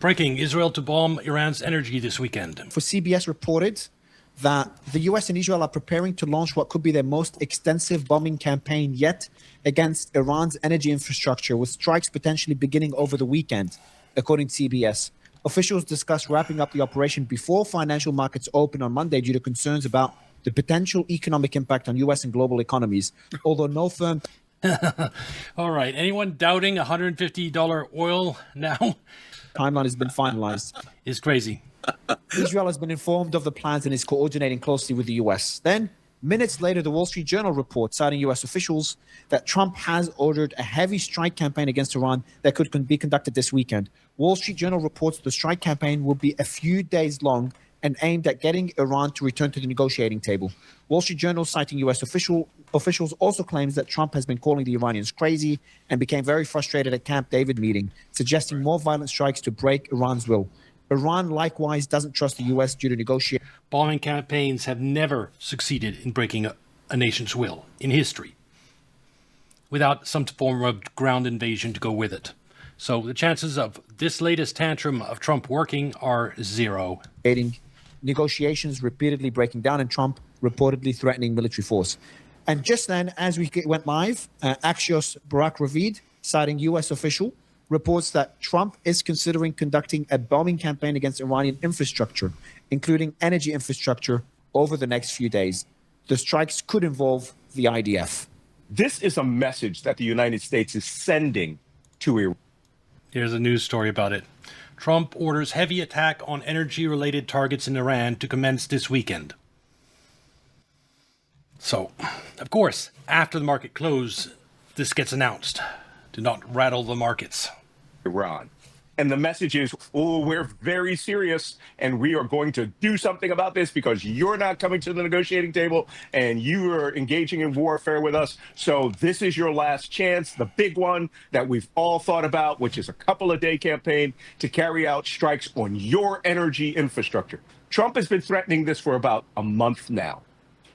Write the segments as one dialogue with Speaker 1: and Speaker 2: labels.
Speaker 1: Breaking: Israel to bomb Iran's energy this weekend.
Speaker 2: For CBS reported that the US and Israel are preparing to launch what could be their most extensive bombing campaign yet against Iran's energy infrastructure, with strikes potentially beginning over the weekend, according to CBS. Officials discussed wrapping up the operation before financial markets open on Monday due to concerns about the potential economic impact on US and global economies, although no firm...
Speaker 1: All right. Anyone doubting $150 oil now?
Speaker 2: Timeline has been finalized.
Speaker 1: Is crazy.
Speaker 2: Israel has been informed of the plans and is coordinating closely with the US. Then, minutes later, the Wall Street Journal reports, citing US officials, that Trump has ordered a heavy strike campaign against Iran that could be conducted this weekend. Wall Street Journal reports the strike campaign will be a few days long and aimed at getting Iran to return to the negotiating table. Wall Street Journal, citing US officials, also claims that Trump has been calling the Iranians crazy and became very frustrated at Camp David meeting, suggesting more violent strikes to break Iran's will. Iran likewise doesn't trust the US due to negotiate.
Speaker 1: Bombing campaigns have never succeeded in breaking a nation's will in history without some form of ground invasion to go with it. So the chances of this latest tantrum of Trump working are zero.
Speaker 2: Negotiations repeatedly breaking down and Trump reportedly threatening military force. And just then, as we went live, Axios Barak Ravid, citing US official, reports that Trump is considering conducting a bombing campaign against Iranian infrastructure, including energy infrastructure, over the next few days. The strikes could involve the IDF.
Speaker 3: This is a message that the United States is sending to Iran.
Speaker 1: Here's a news story about it. Trump orders heavy attack on energy-related targets in Iran to commence this weekend. So, of course, after the market close, this gets announced. Do not rattle the markets.
Speaker 3: Iran. And the message is, oh, we're very serious and we are going to do something about this because you're not coming to the negotiating table and you are engaging in warfare with us. So this is your last chance, the big one that we've all thought about, which is a couple of day campaign to carry out strikes on your energy infrastructure. Trump has been threatening this for about a month now.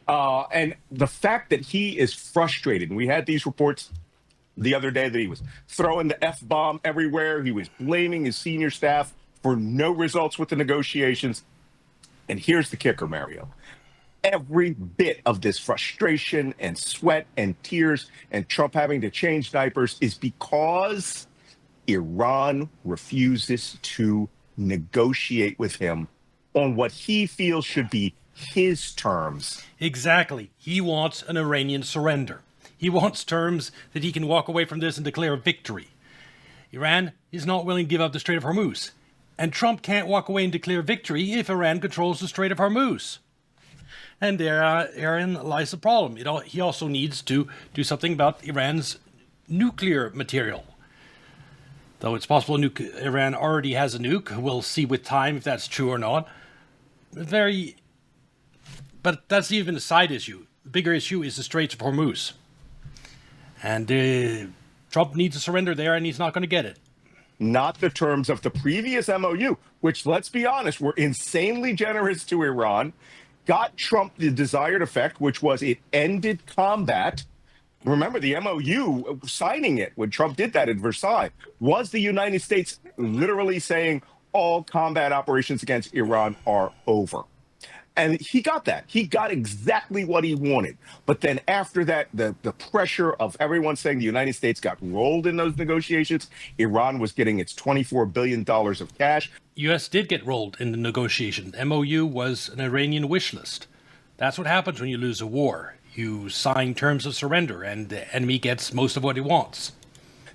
Speaker 3: And the fact that he is frustrated, and we had these reports the other day that he was throwing the F-bomb everywhere. He was blaming his senior staff for no results with the negotiations. And here's the kicker, Mario. Every bit of this frustration and sweat and tears and Trump having to change diapers is because Iran refuses to negotiate with him on what he feels should be his terms.
Speaker 1: Exactly. He wants an Iranian surrender. He wants terms that he can walk away from this and declare victory. Iran is not willing to give up the Strait of Hormuz. And Trump can't walk away and declare victory if Iran controls the Strait of Hormuz. And therein lies the problem. He also needs to do something about Iran's nuclear material. Though it's possible Iran already has a nuke. We'll see with time if that's true or not. But that's even a side issue. The bigger issue is the Straits of Hormuz. And Trump needs to surrender there, and he's not going to get it.
Speaker 3: Not the terms of the previous MOU, which, let's be honest, were insanely generous to Iran, got Trump the desired effect, which was it ended combat. Remember, the MOU, signing it when Trump did that at Versailles, was the United States literally saying all combat operations against Iran are over. And he got that. He got exactly what he wanted. But then after that, the pressure of everyone saying the United States got rolled in those negotiations, Iran was getting its $24 billion of cash.
Speaker 1: U.S. did get rolled in the negotiations. MOU was an Iranian wish list. That's what happens when you lose a war. You sign terms of surrender, and the enemy gets most of what he wants.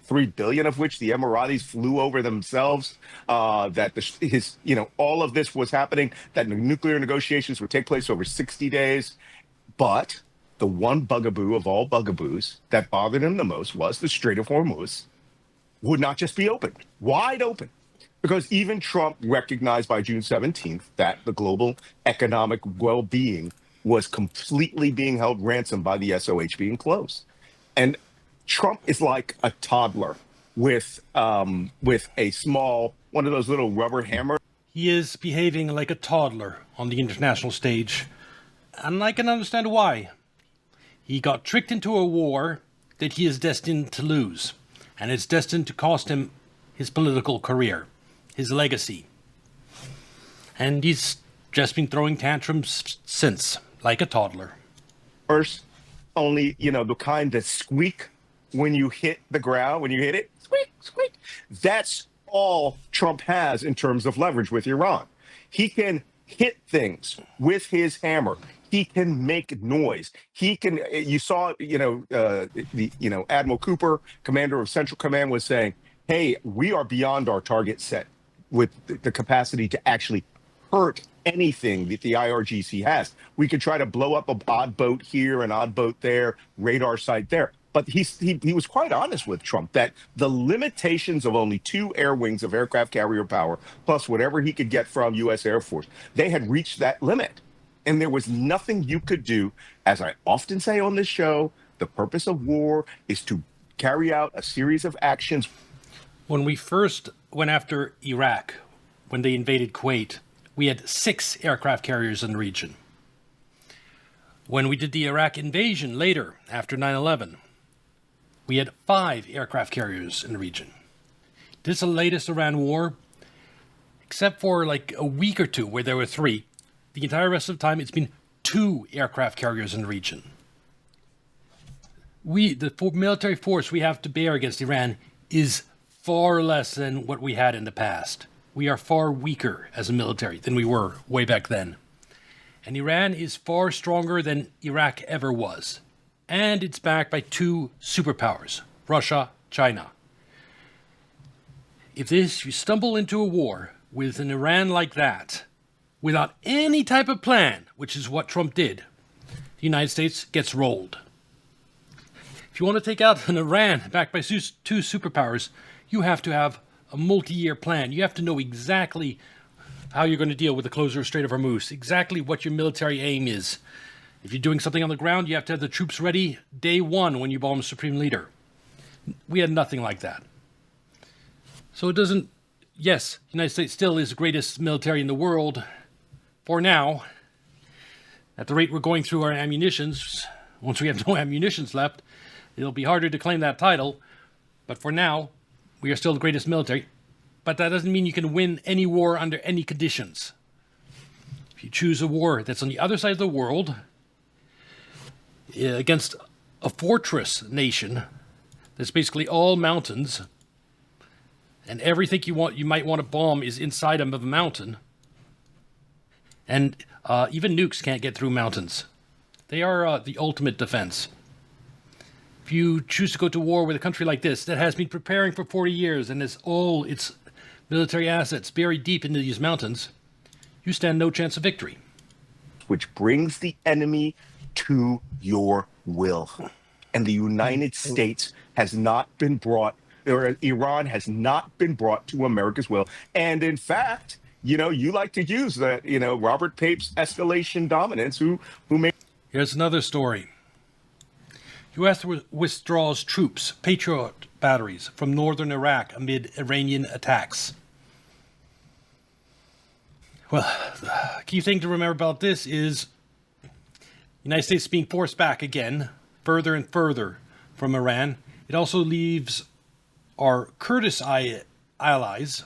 Speaker 3: $3 billion of which the Emiratis flew over themselves, all of this was happening, that nuclear negotiations would take place over 60 days. But the one bugaboo of all bugaboos that bothered him the most was the Strait of Hormuz would not just be open, wide open. Because even Trump recognized by June 17th that the global economic well-being was completely being held ransom by the SOH being closed. And Trump is like a toddler with a small, one of those little rubber hammers.
Speaker 1: He is behaving like a toddler on the international stage, and I can understand why. He got tricked into a war that he is destined to lose, and it's destined to cost him his political career, his legacy. And he's just been throwing tantrums since, like a toddler.
Speaker 3: First, only, the kind that squeak when you hit the ground, when you hit it, squeak, squeak. That's all Trump has in terms of leverage with Iran. He can hit things with his hammer. He can make noise. He can. You saw, Admiral Cooper, commander of Central Command, was saying, "Hey, we are beyond our target set with the capacity to actually hurt anything that the IRGC has. We could try to blow up an odd boat here, an odd boat there, radar site there." But he was quite honest with Trump that the limitations of only 2 air wings of aircraft carrier power, plus whatever he could get from U.S. Air Force, they had reached that limit. And there was nothing you could do. As I often say on this show, the purpose of war is to carry out a series of actions.
Speaker 1: When we first went after Iraq, when they invaded Kuwait, we had 6 aircraft carriers in the region. When we did the Iraq invasion later, after 9/11, we had 5 aircraft carriers in the region. This is the latest Iran war, except for like a week or two where there were 3. The entire rest of the time, it's been 2 aircraft carriers in the region. The military force we have to bear against Iran is far less than what we had in the past. We are far weaker as a military than we were way back then. And Iran is far stronger than Iraq ever was. And it's backed by 2 superpowers, Russia, China. If you stumble into a war with an Iran like that, without any type of plan, which is what Trump did, the United States gets rolled. If you want to take out an Iran backed by 2 superpowers, you have to have a multi-year plan. You have to know exactly how you're going to deal with the closure of Strait of Hormuz, exactly what your military aim is. If you're doing something on the ground, you have to have the troops ready day 1 when you bomb a supreme leader. We had nothing like that. So it doesn't... Yes, the United States still is the greatest military in the world for now. At the rate we're going through our ammunitions, once we have no ammunitions left, it'll be harder to claim that title. But for now, we are still the greatest military. But that doesn't mean you can win any war under any conditions. If you choose a war that's on the other side of the world, against a fortress nation that's basically all mountains, and everything you might want to bomb is inside of a mountain, and even nukes can't get through mountains. They are the ultimate defense. If you choose to go to war with a country like this that has been preparing for 40 years and has all its military assets buried deep into these mountains, you stand no chance of victory.
Speaker 3: Which brings the enemy to your will. And the United States has not been brought, or Iran has not been brought to America's will. And in fact, you like to use that, Robert Pape's escalation dominance, who made...
Speaker 1: Here's another story. U.S. withdraws troops, Patriot batteries, from northern Iraq amid Iranian attacks. Well, the key thing to remember about this is the United States being forced back again, further and further from Iran. It also leaves our Kurdish allies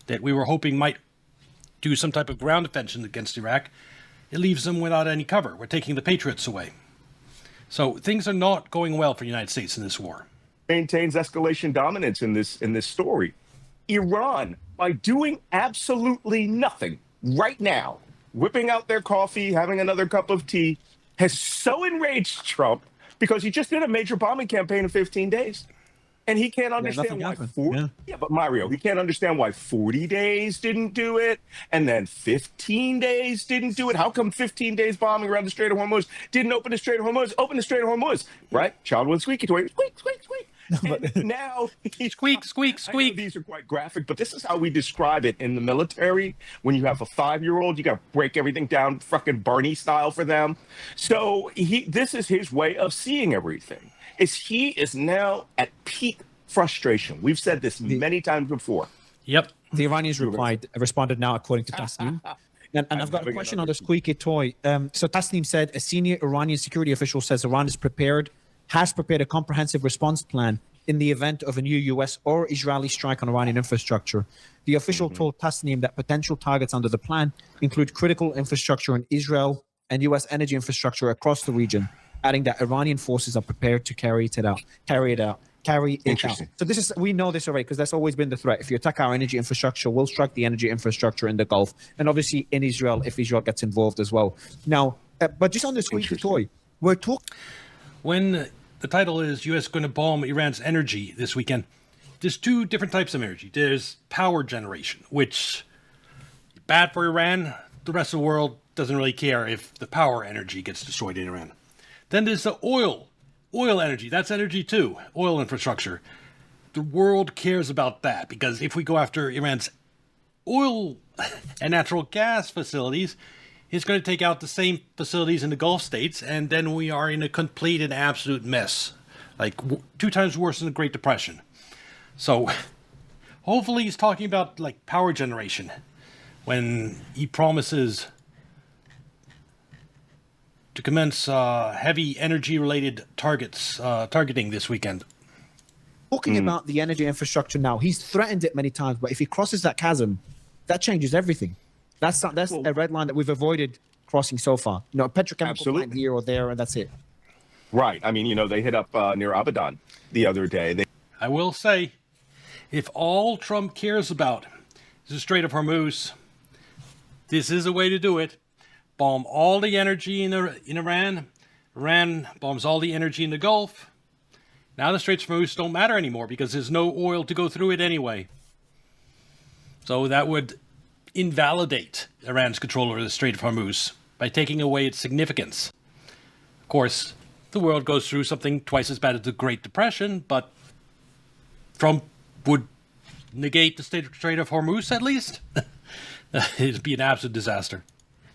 Speaker 1: that we were hoping might do some type of ground offensive against Iraq. It leaves them without any cover. We're taking the Patriots away. So things are not going well for the United States in this war.
Speaker 3: Maintains escalation dominance in this story. Iran, by doing absolutely nothing right now, whipping out their coffee, having another cup of tea, has so enraged Trump because he just did a major bombing campaign in 15 days. And he can't understand why but Mario, he can't understand why 40 days didn't do it, and then 15 days didn't do it. How come 15 days bombing around the Strait of Hormuz didn't open the Strait of Hormuz? Open the Strait of Hormuz, right? Child one squeaky toy, squeak, squeak, squeak. And now he's
Speaker 1: squeak, squeak, squeak.
Speaker 3: These are quite graphic, but this is how we describe it in the military. When you have a 5-year-old, you got to break everything down, fucking Barney style for them. So this is his way of seeing everything. He is now at peak frustration. We've said this many times before.
Speaker 1: Yep.
Speaker 2: The Iranians responded now, according to Tasnim. And I've got a question on the squeaky toy. So Tasnim said a senior Iranian security official says Iran has prepared a comprehensive response plan in the event of a new US or Israeli strike on Iranian infrastructure. The official told Tasnim that potential targets under the plan include critical infrastructure in Israel and US energy infrastructure across the region, adding that Iranian forces are prepared to carry it out.
Speaker 3: Interesting.
Speaker 2: So this is, we know this already because that's always been the threat. If you attack our energy infrastructure, we'll strike the energy infrastructure in the Gulf, and obviously in Israel if Israel gets involved as well. Now, but just on the squeaky toy, we're talking.
Speaker 1: When the title is U.S. going to bomb Iran's energy this weekend, there's two different types of energy. There's power generation, which is bad for Iran. The rest of the world doesn't really care if the power energy gets destroyed in Iran. Then there's the oil energy. That's energy too, oil infrastructure. The world cares about that because if we go after Iran's oil and natural gas facilities, it's going to take out the same facilities in the Gulf states, and then we are in a complete and absolute mess. Like 2 times worse than the Great Depression. So hopefully he's talking about like power generation when he promises to commence heavy energy-related targeting this weekend.
Speaker 2: Talking about the energy infrastructure now, he's threatened it many times, but if he crosses that chasm, that changes everything. That's a red line that we've avoided crossing so far. You know, a petrochemical plant here or there, and that's it.
Speaker 3: Right. I mean, they hit up near Abadan the other day.
Speaker 1: I will say, if all Trump cares about is the Strait of Hormuz, this is a way to do it. Bomb all the energy in Iran. Iran bombs all the energy in the Gulf. Now the Straits of Hormuz don't matter anymore because there's no oil to go through it anyway. So that would invalidate Iran's control over the Strait of Hormuz by taking away its significance. Of course, the world goes through something twice as bad as the Great Depression, but Trump would negate the Strait of Hormuz at least. It'd be an absolute disaster.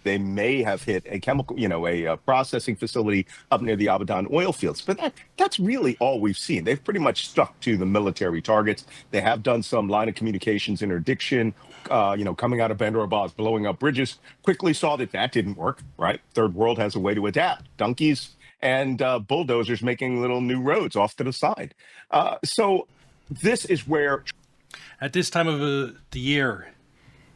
Speaker 3: They may have hit a chemical, a processing facility up near the Abadan oil fields. But that's really all we've seen. They've pretty much stuck to the military targets. They have done some line of communications interdiction, coming out of Bandar Abbas, blowing up bridges. Quickly saw that didn't work, right? Third world has a way to adapt. Donkeys and bulldozers making little new roads off to the side. So this is where...
Speaker 1: At this time of the year,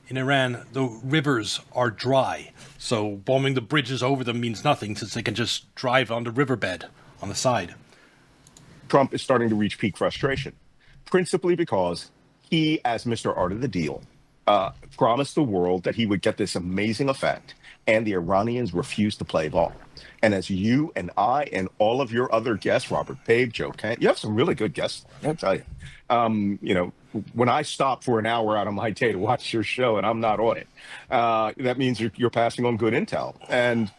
Speaker 1: in Iran, the rivers are dry, so bombing the bridges over them means nothing since they can just drive on the riverbed on the side.
Speaker 3: Trump is starting to reach peak frustration, principally because he, as Mr. Art of the Deal, promised the world that he would get this amazing effect, and the Iranians refused to play ball. And as you and I and all of your other guests, Robert Pape, Joe Kent, you have some really good guests, I'll tell you. When I stop for an hour out of my day to watch your show and I'm not on it, that means you're passing on good intel. And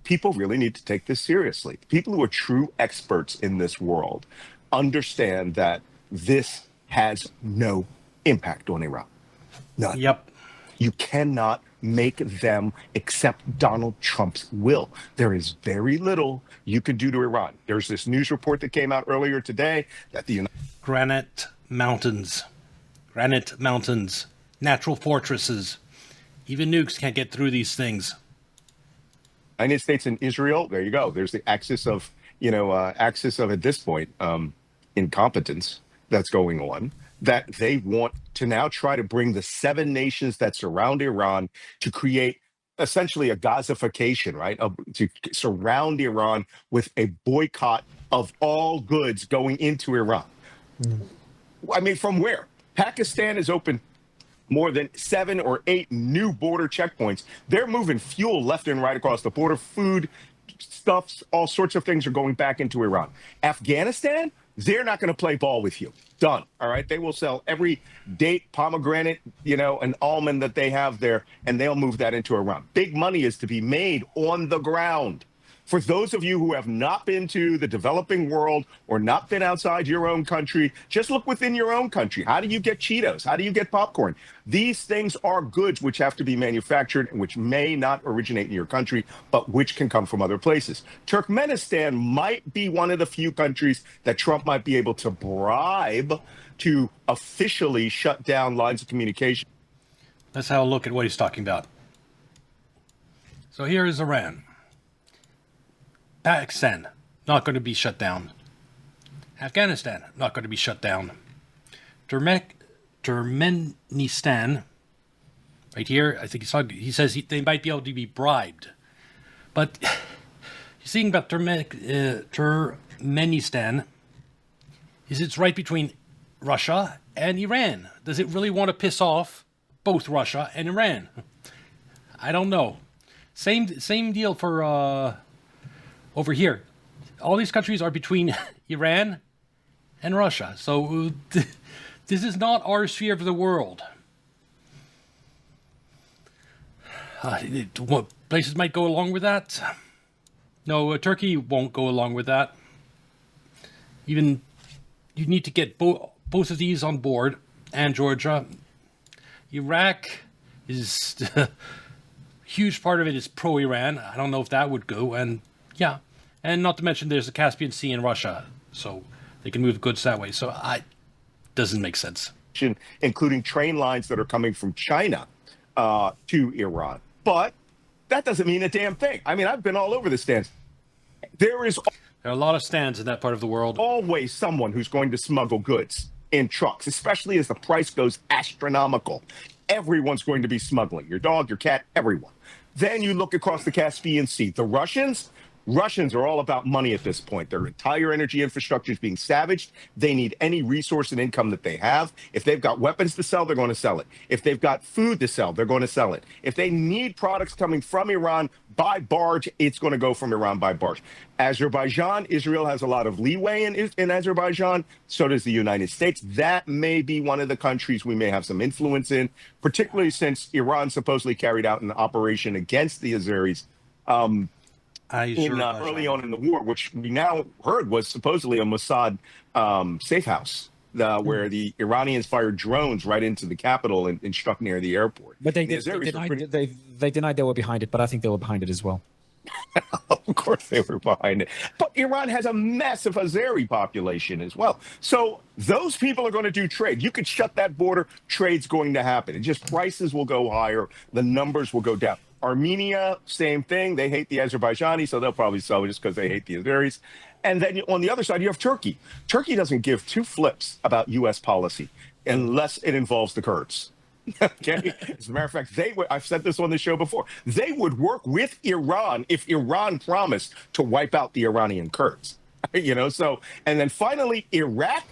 Speaker 3: people really need to take this seriously. People who are true experts in this world understand that this has no impact on Iran. None.
Speaker 1: Yep.
Speaker 3: You cannot make them accept Donald Trump's will. There is very little you can do to Iran. There's this news report that came out earlier today that the
Speaker 1: Granite mountains, natural fortresses. Even nukes can't get through these things.
Speaker 3: United States and Israel, there you go. There's the axis of at this point, incompetence that's going on, that they want to now try to bring the 7 nations that surround Iran to create essentially a Gazification, right? To surround Iran with a boycott of all goods going into Iran. I mean, from where? Pakistan has opened more than 7 or 8 new border checkpoints. They're moving fuel left and right across the border. Food, stuffs, all sorts of things are going back into Iran. Afghanistan, they're not going to play ball with you. Done. All right. They will sell every date, pomegranate, an almond that they have there, and they'll move that into Iran. Big money is to be made on the ground. For those of you who have not been to the developing world or not been outside your own country, just look within your own country. How do you get Cheetos? How do you get popcorn? These things are goods which have to be manufactured and which may not originate in your country, but which can come from other places. Turkmenistan might be one of the few countries that Trump might be able to bribe to officially shut down lines of communication.
Speaker 1: Let's have a look at what he's talking about. So here is Iran. Pakistan, not going to be shut down. Afghanistan, not going to be shut down. Turkmenistan, right here, I think he says they might be able to be bribed. But you're seeing about Turkmenistan is it's right between Russia and Iran. Does it really want to piss off both Russia and Iran? I don't know. Same deal for over here. All these countries are between Iran and Russia. So this is not our sphere of the world. What places might go along with that? No, Turkey won't go along with that. Even you need to get both of these on board, and Georgia. Iraq is a huge part of it is pro-Iran. I don't know if that would go, and yeah, and not to mention there's the Caspian Sea in Russia, so they can move goods that way. So doesn't make sense.
Speaker 3: Including train lines that are coming from China to Iran. But that doesn't mean a damn thing. I mean, I've been all over the stands. There are
Speaker 1: a lot of stands in that part of the world.
Speaker 3: Always someone who's going to smuggle goods in trucks, especially as the price goes astronomical. Everyone's going to be smuggling. Your dog, your cat, everyone. Then you look across the Caspian Sea. The Russians are all about money at this point. Their entire energy infrastructure is being savaged. They need any resource and income that they have. If they've got weapons to sell, they're going to sell it. If they've got food to sell, they're going to sell it. If they need products coming from Iran by barge, it's going to go from Iran by barge. Azerbaijan, Israel has a lot of leeway in Azerbaijan. So does the United States. That may be one of the countries we may have some influence in, particularly since Iran supposedly carried out an operation against the Azeris. Early on in the war, which we now heard was supposedly a Mossad safe house, where the Iranians fired drones right into the capital and struck near the airport.
Speaker 2: But they denied they were behind it, but I think they were behind it as well.
Speaker 3: Of course they were behind it. But Iran has a massive Azeri population as well. So those people are going to do trade. You could shut that border, trade's going to happen. And just prices will go higher, the numbers will go down. Armenia, same thing. They hate the Azerbaijanis, so they'll probably sell just because they hate the Azeris. And then on the other side, you have Turkey. Turkey doesn't give two flips about U.S. policy unless it involves the Kurds. Okay. As a matter of fact, I've said this on the show before. They would work with Iran if Iran promised to wipe out the Iranian Kurds. So, and then finally, Iraq.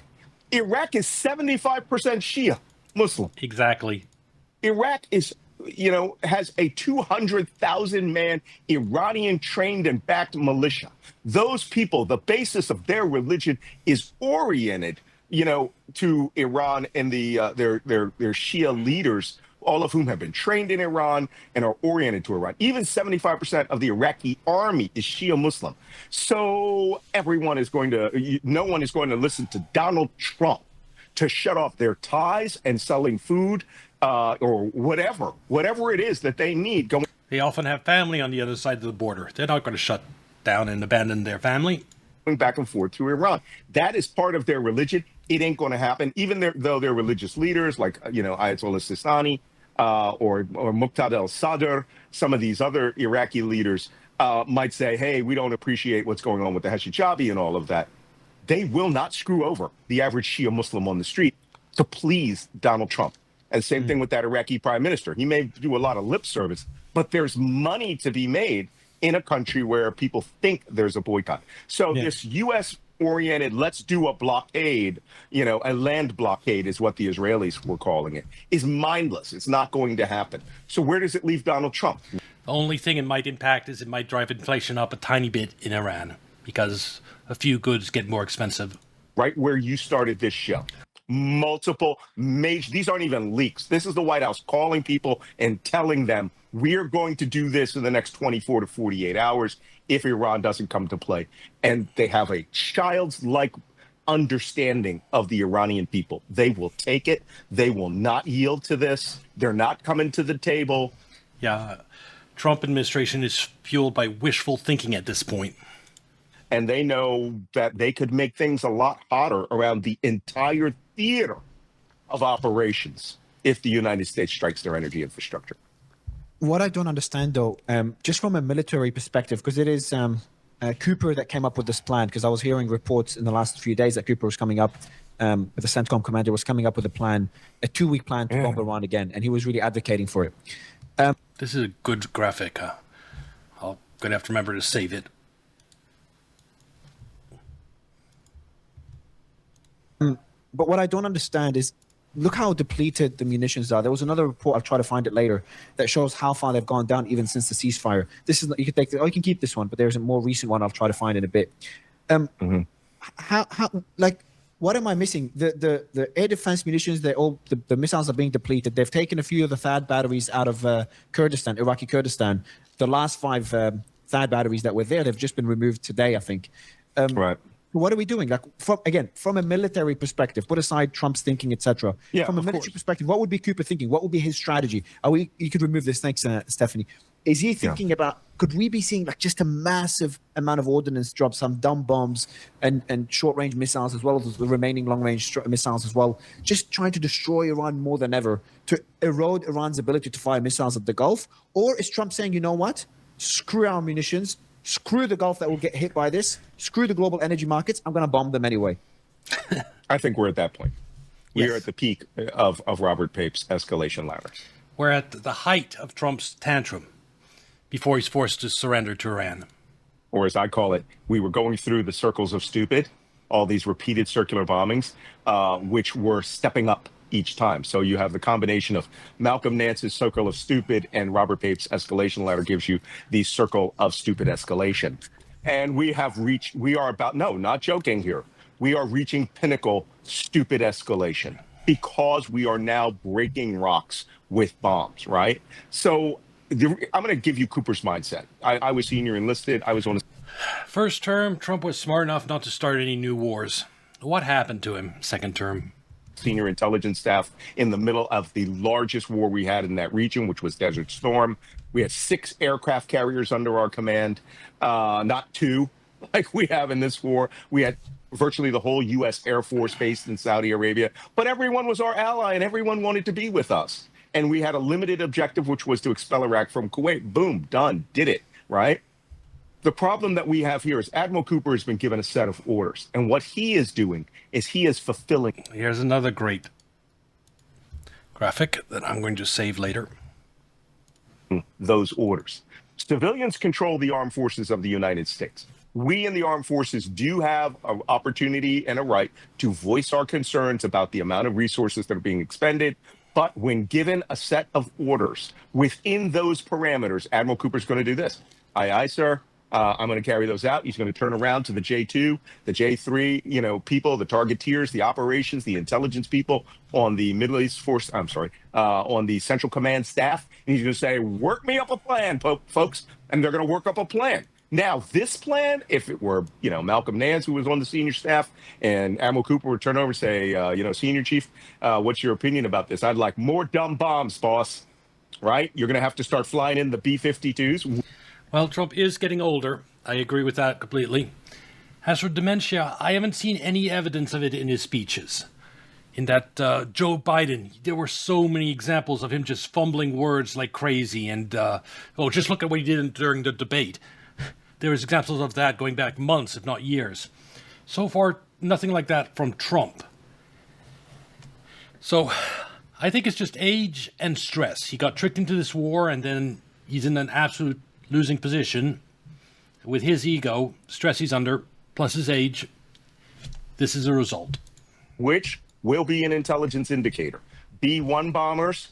Speaker 3: Iraq is 75% Shia Muslim.
Speaker 1: Exactly.
Speaker 3: Iraq is has a 200,000 man Iranian trained and backed militia. Those people, the basis of their religion is oriented, to Iran and their Shia leaders, all of whom have been trained in Iran and are oriented to Iran. Even 75% of the Iraqi army is Shia Muslim. So no one is going to listen to Donald Trump to shut off their ties and selling food or whatever it is that they need.
Speaker 1: They often have family on the other side of the border. They're not going to shut down and abandon their family.
Speaker 3: Going back and forth to Iran. That is part of their religion. It ain't going to happen, even though they're religious leaders like, Ayatollah Sistani or Muqtada al-Sadr, some of these other Iraqi leaders might say, hey, we don't appreciate what's going on with the Hashijabi and all of that. They will not screw over the average Shia Muslim on the street to please Donald Trump. And same thing with that Iraqi prime minister. He may do a lot of lip service, but there's money to be made in a country where people think there's a boycott. So this U.S.-oriented, let's do a blockade, a land blockade is what the Israelis were calling it, is mindless. It's not going to happen. So where does it leave Donald Trump?
Speaker 1: The only thing it might impact is it might drive inflation up a tiny bit in Iran because a few goods get more expensive.
Speaker 3: Right where you started this show. Multiple major, these aren't even leaks. This is the White House calling people and telling them we're going to do this in the next 24 to 48 hours if Iran doesn't come to play. And they have a child's-like understanding of the Iranian people. They will take it. They will not yield to this. They're not coming to the table.
Speaker 1: Yeah, Trump administration is fueled by wishful thinking at this point.
Speaker 3: And they know that they could make things a lot hotter around the entire theater of operations if the United States strikes their energy infrastructure.
Speaker 2: What I don't understand, though, just from a military perspective, because it is Cooper that came up with this plan, because I was hearing reports in the last few days that Cooper was coming up, the CENTCOM commander was coming up with a plan, a 2-week plan to bomb Iran again, and he was really advocating for it.
Speaker 1: This is a good graphic. I'm going to have to remember to save it.
Speaker 2: But what I don't understand is, look how depleted the munitions are. There was another report, I'll try to find it later, that shows how far they've gone down even since the ceasefire. This is, you can take, you can keep this one, but there's a more recent one I'll try to find in a bit. How like, what am I missing? The air defense munitions, the missiles are being depleted. They've taken a few of the THAAD batteries out of Kurdistan, Iraqi Kurdistan. The last 5 THAAD batteries that were there, they've just been removed today, I think.
Speaker 3: Right.
Speaker 2: What are we doing? Like, from a military perspective, put aside Trump's thinking, etc.
Speaker 3: Yeah,
Speaker 2: from a military perspective, what would be Cooper thinking? What would be his strategy? You could remove this. Thanks, Stephanie. Is he thinking about, could we be seeing like just a massive amount of ordnance drops, some dumb bombs and short-range missiles, as well as the remaining long-range missiles as well, just trying to destroy Iran more than ever, to erode Iran's ability to fire missiles at the Gulf? Or is Trump saying, you know what? Screw our munitions. Screw the Gulf that will get hit by this. Screw the global energy markets. I'm going to bomb them anyway.
Speaker 3: I think we're at that point.
Speaker 2: Yes.
Speaker 3: We're at the peak of Robert Pape's escalation ladder.
Speaker 1: We're at the height of Trump's tantrum before he's forced to surrender to Iran.
Speaker 3: Or as I call it, we were going through the circles of stupid, all these repeated circular bombings, which were stepping up each time. So you have the combination of Malcolm Nance's circle of stupid and Robert Pape's escalation ladder gives you the circle of stupid escalation. And we are about, no, not joking here. We are reaching pinnacle stupid escalation because we are now breaking rocks with bombs, right? So I'm going to give you Cooper's mindset. I was senior enlisted. I was on
Speaker 1: First term, Trump was smart enough not to start any new wars. What happened to him second term?
Speaker 3: senior intelligence staff in the middle of the largest war we had in that region, which was Desert Storm. We had 6 aircraft carriers under our command, not 2 like we have in this war. We had virtually the whole U.S. Air Force based in Saudi Arabia, but everyone was our ally and everyone wanted to be with us. And we had a limited objective, which was to expel Iraq from Kuwait. Boom, done, did it, right? The problem that we have here is Admiral Cooper has been given a set of orders. And what he is doing is he is fulfilling.
Speaker 1: Here's another great graphic that I'm going to save later.
Speaker 3: Those orders. Civilians control the armed forces of the United States. We in the armed forces do have an opportunity and a right to voice our concerns about the amount of resources that are being expended. But when given a set of orders within those parameters, Admiral Cooper's going to do this. Aye, aye, sir. I'm going to carry those out. He's going to turn around to the J2, the J3, people, the targeteers, the operations, the intelligence people on the Middle East Force, on the Central Command staff. And he's going to say, work me up a plan, folks. And they're going to work up a plan. Now, this plan, if it were, Malcolm Nance, who was on the senior staff, and Admiral Cooper would turn over and say, Senior Chief, what's your opinion about this? I'd like more dumb bombs, boss. Right? You're going to have to start flying in the B-52s.
Speaker 1: Well, Trump is getting older. I agree with that completely. As for dementia, I haven't seen any evidence of it in his speeches. In that Joe Biden, there were so many examples of him just fumbling words like crazy. And, just look at what he did during the debate. There was examples of that going back months, if not years. So far, nothing like that from Trump. So I think it's just age and stress. He got tricked into this war, and then he's in an absolute losing position with his ego, stress he's under, plus his age. This is a result.
Speaker 3: Which will be an intelligence indicator. B-1 bombers,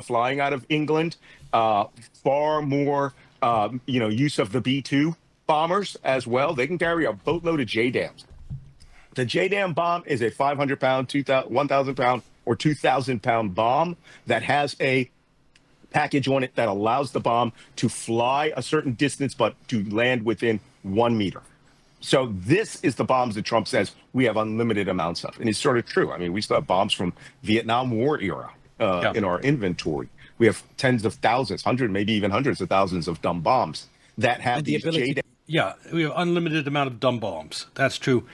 Speaker 3: flying out of England, far more, use of the B-2 bombers as well. They can carry a boatload of JDAMs. The JDAM bomb is a 500-pound, 1,000-pound, or 2,000-pound bomb that has a package on it that allows the bomb to fly a certain distance, but to land within 1 meter. So this is the bombs that Trump says we have unlimited amounts of. And it's sort of true. I mean, we still have bombs from Vietnam War era in our inventory. We have tens of thousands, maybe even hundreds of thousands of dumb bombs that have these JDAM.
Speaker 1: Yeah, we have unlimited amount of dumb bombs. That's true.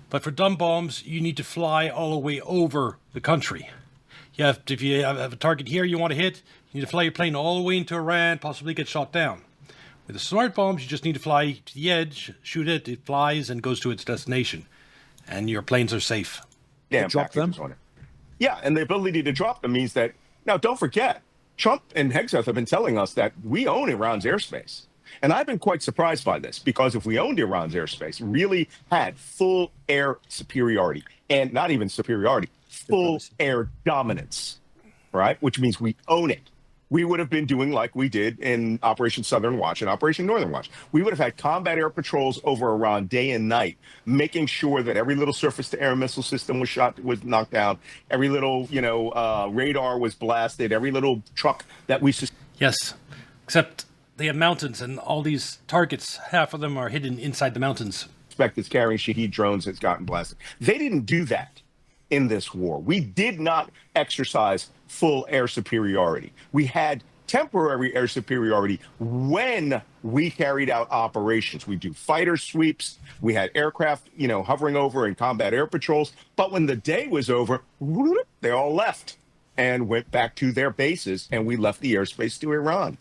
Speaker 1: But for dumb bombs, you need to fly all the way over the country. If you have a target here you want to hit, you need to fly your plane all the way into Iran, possibly get shot down. With the smart bombs, you just need to fly to the edge, shoot it, it flies and goes to its destination. And your planes are safe.
Speaker 3: Damn
Speaker 2: drop them?
Speaker 3: packages on it. Yeah, and the ability to drop them means that, now don't forget, Trump and Hegseth have been telling us that we own Iran's airspace. And I've been quite surprised by this, because if we owned Iran's airspace, really had full air superiority, and not even superiority, full air dominance, right? Which means we own it. We would have been doing like we did in Operation Southern Watch and Operation Northern Watch. We would have had combat air patrols over Iran day and night, making sure that every little surface-to-air missile system was knocked down, every little, radar was blasted, every little truck that we...
Speaker 1: Yes, except they have mountains and all these targets, half of them are hidden inside the mountains.
Speaker 3: Suspect that's carrying Shahed drones has gotten blasted. They didn't do that in this war. We did not exercise full air superiority. We had temporary air superiority when we carried out operations. We do fighter sweeps. We had aircraft, hovering over in combat air patrols. But when the day was over, they all left and went back to their bases, and we left the airspace to Iran.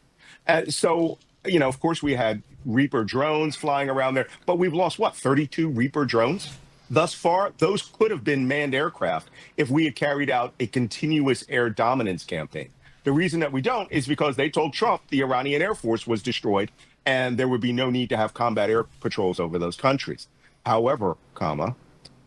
Speaker 3: So, of course, we had Reaper drones flying around there, but we've lost, 32 Reaper drones? Thus far, those could have been manned aircraft if we had carried out a continuous air dominance campaign. The reason that we don't is because they told Trump the Iranian Air Force was destroyed and there would be no need to have combat air patrols over those countries. However,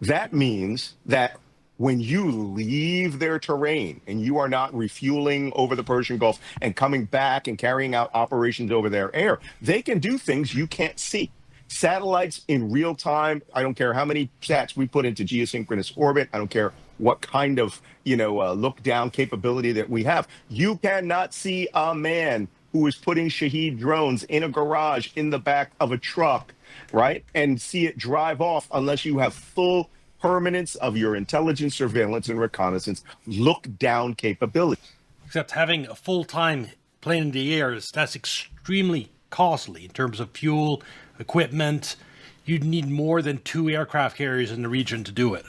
Speaker 3: that means that when you leave their terrain and you are not refueling over the Persian Gulf and coming back and carrying out operations over their air, they can do things you can't see. Satellites in real time. I don't care how many sats we put into geosynchronous orbit. I don't care what kind of, look down capability that we have. You cannot see a man who is putting Shahed drones in a garage in the back of a truck, right? And see it drive off unless you have full permanence of your intelligence, surveillance, and reconnaissance look down capability.
Speaker 1: Except having a full-time plane in the air, that's extremely costly in terms of fuel, equipment. You'd need more than 2 aircraft carriers in the region to do it.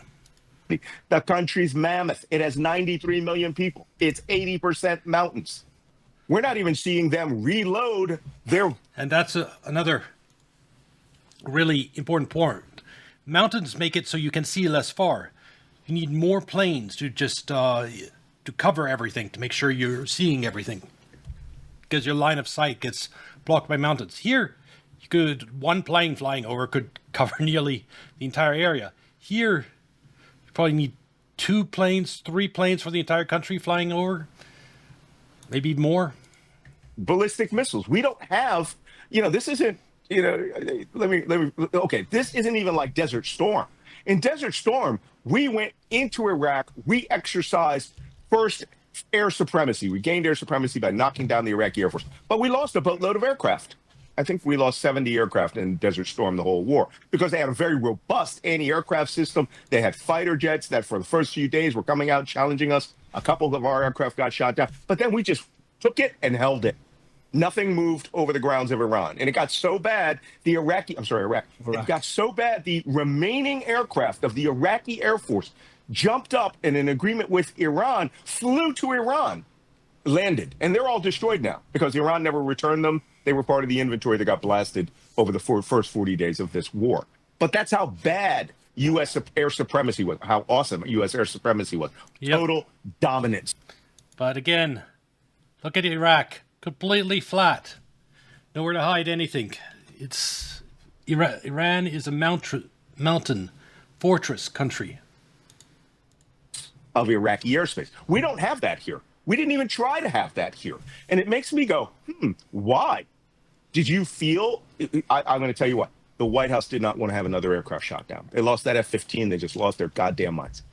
Speaker 3: The country's mammoth. It has 93 million people. It's 80% mountains. We're not even seeing them reload their...
Speaker 1: And that's another really important point. Mountains make it so you can see less far. You need more planes to just to cover everything, to make sure you're seeing everything, because your line of sight gets blocked by mountains. Here, one plane flying over could cover nearly the entire area. Here, you probably need 2 planes, 3 planes for the entire country flying over, maybe more.
Speaker 3: Ballistic missiles. We don't have, this isn't, this isn't even like Desert Storm. In Desert Storm, we went into Iraq, we exercised first air supremacy. We gained air supremacy by knocking down the Iraqi Air Force, but we lost a boatload of aircraft. I think we lost 70 aircraft in Desert Storm the whole war, because they had a very robust anti-aircraft system. They had fighter jets that for the first few days were coming out challenging us. A couple of our aircraft got shot down, but then we just took it and held it. Nothing moved over the grounds of Iran. And it got so bad, Iraq. It got so bad, the remaining aircraft of the Iraqi Air Force jumped up in an agreement with Iran, flew to Iran, landed. And they're all destroyed now because Iran never returned them. They were part of the inventory that got blasted over the first 40 days of this war. But that's how bad U.S. air supremacy was, how awesome U.S. air supremacy was.
Speaker 1: Yep.
Speaker 3: Total dominance.
Speaker 1: But again, look at Iraq. Completely flat. Nowhere to hide anything. Iran is a mountain fortress country.
Speaker 3: Of Iraqi airspace. We don't have that here. We didn't even try to have that here. And it makes me go, why? Did you feel, I'm going to tell you what, the White House did not want to have another aircraft shot down. They lost that F-15. They just lost their goddamn minds.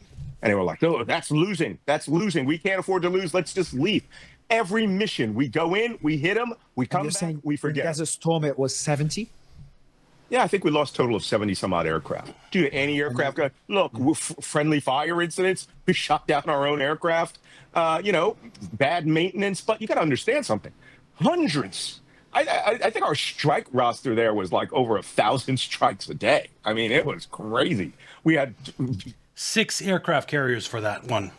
Speaker 3: And they were like, oh, that's losing. That's losing. We can't afford to lose. Let's just leave. Every mission, we go in, we hit them, we come back, we forget.
Speaker 2: In Desert Storm, it was 70?
Speaker 3: Yeah, I think we lost a total of 70 some odd aircraft. Due to anti-aircraft, look, friendly fire incidents, we shot down our own aircraft, bad maintenance, but you got to understand something. Hundreds. I think our strike roster there was like over 1,000 strikes a day. I mean, it was crazy. We had
Speaker 1: 6 aircraft carriers for that one.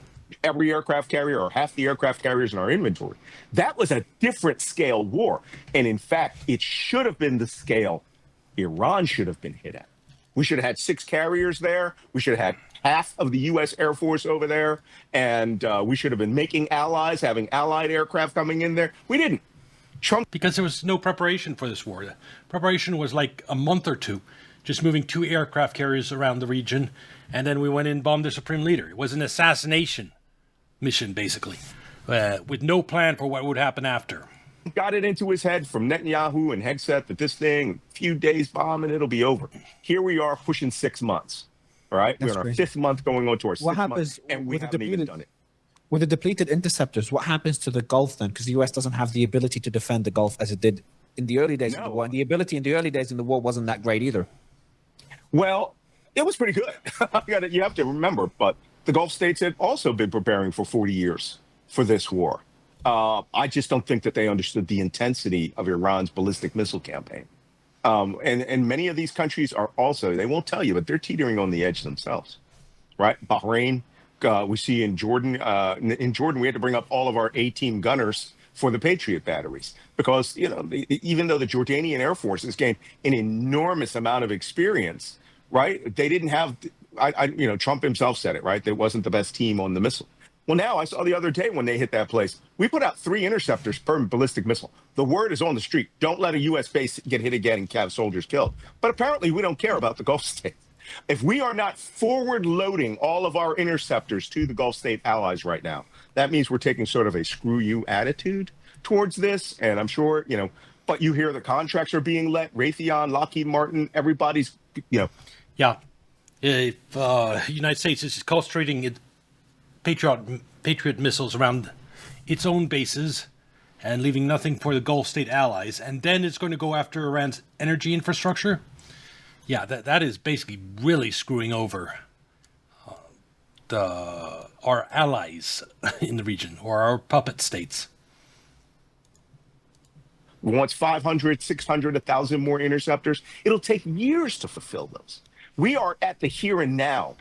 Speaker 3: every aircraft carrier or half the aircraft carriers in our inventory. That was a different scale war. And in fact, it should have been the scale Iran should have been hit at. We should have had 6 carriers there. We should have had half of the U.S. Air Force over there. And we should have been making allies, having allied aircraft coming in there. We didn't. Trump.
Speaker 1: Because there was no preparation for this war. The preparation was like a month or two, just moving 2 aircraft carriers around the region. And then we went in and bombed the supreme leader. It was an assassination mission, basically, with no plan for what would happen after.
Speaker 3: Got it into his head from Netanyahu and Hegseth that this thing, a few days bomb and it'll be over. Here we are pushing 6 months. All right. We're in our 5th month going on to our 6th month, and we haven't even done it.
Speaker 2: With the depleted interceptors, what happens to the Gulf then? Because the US doesn't have the ability to defend the Gulf as it did in the early days of the war. And the ability in the early days in the war wasn't that great either.
Speaker 3: Well, it was pretty good. You have to remember, but the Gulf states had also been preparing for 40 years for this war. I just don't think that they understood the intensity of Iran's ballistic missile campaign. And many of these countries are also, they won't tell you, but they're teetering on the edge themselves, right? Bahrain, we see in Jordan. In Jordan, we had to bring up all of our A-team gunners for the Patriot batteries because, even though the Jordanian Air Force has gained an enormous amount of experience, right? They didn't have, Trump himself said it, right? They wasn't the best team on the missile. Well, now I saw the other day when they hit that place, we put out 3 interceptors per ballistic missile. The word is on the street. Don't let a U.S. base get hit again and have soldiers killed. But apparently we don't care about the Gulf states. If we are not forward loading all of our interceptors to the Gulf state allies right now, that means we're taking sort of a screw you attitude towards this. And I'm sure, but you hear the contracts are being let, Raytheon, Lockheed Martin, everybody's,
Speaker 1: Yeah. If United States is concentrating its Patriot missiles around its own bases and leaving nothing for the Gulf state allies, and then it's going to go after Iran's energy infrastructure. Yeah, that is basically really screwing over our allies in the region, or our puppet states.
Speaker 3: Wants 500, 600, 1,000 more interceptors. It'll take years to fulfill those. We are at the here and now.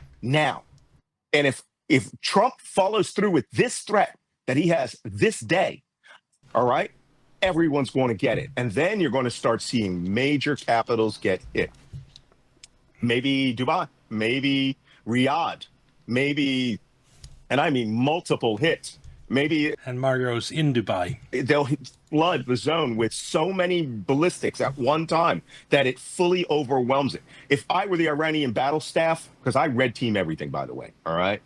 Speaker 3: And if Trump follows through with this threat that he has this day, all right, everyone's going to get it. And then you're going to start seeing major capitals get hit. Maybe Dubai, maybe Riyadh, maybe, and I mean multiple hits. Maybe.
Speaker 1: And Mario's in Dubai.
Speaker 3: They'll flood the zone with so many ballistics at one time that it fully overwhelms it. If I were the Iranian battle staff, because I red team everything, by the way, all right?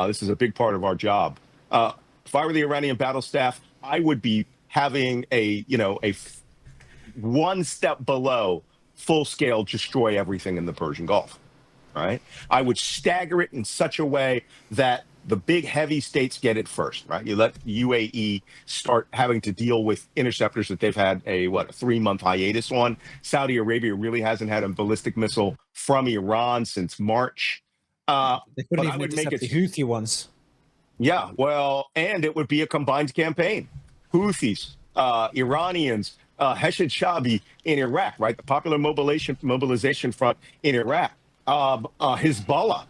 Speaker 3: This is a big part of our job. If I were the Iranian battle staff, I would be having one step below full-scale destroy everything in the Persian Gulf, right? I would stagger it in such a way that the big heavy states get it first, right? You let UAE start having to deal with interceptors that they've had a 3-month hiatus on. Saudi Arabia really hasn't had a ballistic missile from Iran since March.
Speaker 2: They couldn't even intercept the Houthi ones.
Speaker 3: Yeah, well, and it would be a combined campaign. Houthis, Iranians, Heshad Shabi in Iraq, right? The Popular Mobilization Front in Iraq. Hezbollah,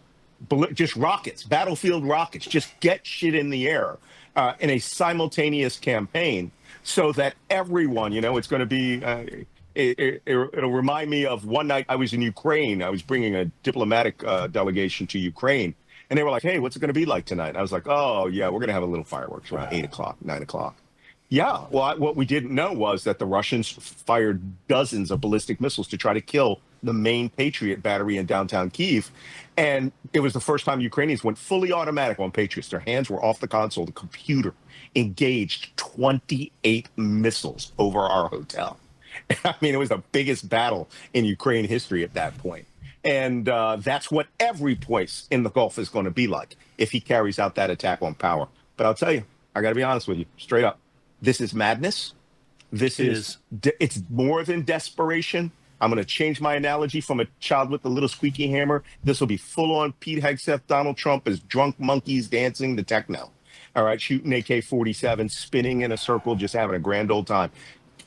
Speaker 3: just rockets, battlefield rockets, just get shit in the air in a simultaneous campaign so that everyone, it's going to be, it'll remind me of one night I was in Ukraine. I was bringing a diplomatic delegation to Ukraine. And they were like, hey, what's it going to be like tonight? And I was like, oh, yeah, we're going to have a little fireworks around 8 o'clock, 9 o'clock. Yeah, well, what we didn't know was that the Russians fired dozens of ballistic missiles to try to kill the main Patriot battery in downtown Kyiv. And it was the first time Ukrainians went fully automatic on Patriots. Their hands were off the console. The computer engaged 28 missiles over our hotel. I mean, it was the biggest battle in Ukraine history at that point. And that's what every place in the Gulf is going to be like if he carries out that attack on power. But I'll tell you, I got to be honest with you, straight up. This is madness. It's more than desperation. I'm going to change my analogy from a child with a little squeaky hammer. This will be full on Pete Hegseth, Donald Trump as drunk monkeys dancing the techno. All right, shooting AK-47, spinning in a circle, just having a grand old time.